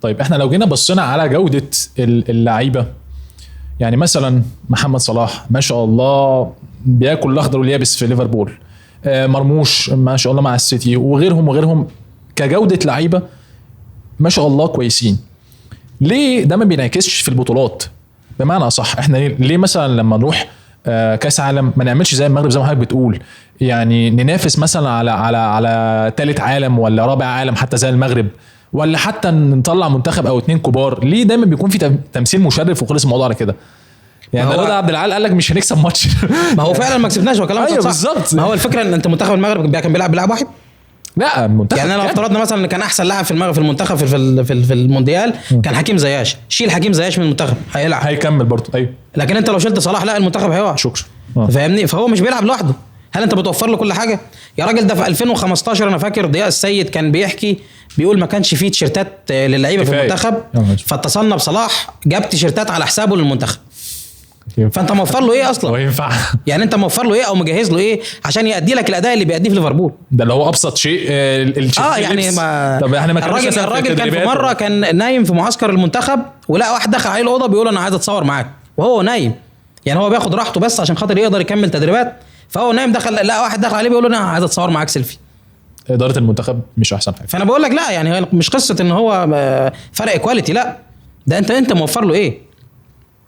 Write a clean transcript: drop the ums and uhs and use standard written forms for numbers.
طيب احنا لو جينا بصينا على جودة اللعيبة، يعني مثلا محمد صلاح ما شاء الله بياكل الاخضر واليابس في ليفربول، مرموش ما شاء الله مع السيتي، وغيرهم كجودة لعيبة ما شاء الله كويسين. ليه ده ما بينعكسش في البطولات؟ بمعنى صح احنا ليه مثلا لما نروح كاس عالم ما نعملش زي المغرب زي ما حضرتك بتقول، يعني ننافس مثلا على ثالث عالم ولا رابع عالم حتى زي المغرب، ولا حتى نطلع منتخب او اتنين كبار؟ ليه دايما بيكون في تمثيل مشرف وخلص الموضوع على كده؟ يعني رضا عبد العال قال لك مش هنكسب ماتش ما هو فعلا ما كسبناش، وكلامك أيوة صح بالظبط. ما هو الفكره ان انت منتخب المغرب كان بيلعب بلاعب واحد. لا المنتخب يعني لو افترضنا مثلا ان كان احسن لاعب في المغرب في المنتخب في المونديال كان حكيم زياش، شيل حكيم زياش من المنتخب هيلعب هيكمل برضه. ايوه لكن انت لو شلت صلاح لا المنتخب هيقع. شكرا. فاهمني؟ فهو مش بيلعب لوحده. هل انت بتوفر له كل حاجه يا راجل؟ ده في 2015 انا فاكر ضياء السيد كان بيحكي بيقول ما كانش فيه تيشيرتات للعيبه في المنتخب، فاتصلنا بصلاح جاب تيشيرتات على حسابه للمنتخب. فانت موفر له ايه اصلا؟ وينفع يعني انت موفر له ايه او مجهز له ايه عشان يؤدي لك الاداء اللي بيأديه في ليفربول؟ ده اللي هو ابسط شيء. يعني ما طب احنا ما الراجل كان في مره كان نايم في معسكر المنتخب ولقى واحد دخل عليه الاوضه بيقول انا عايز اتصور معاك وهو نايم. يعني هو بياخد راحته بس عشان خاطر يقدر يكمل تدريبات، فهو نايم لقى واحد دخل عليه بيقول له انا عايز اتصور معاك سيلفي. اداره المنتخب مش احسن حاجه. فانا بقول لك لا، يعني مش قصه ان هو فرق كواليتي، لا ده انت موفر له ايه.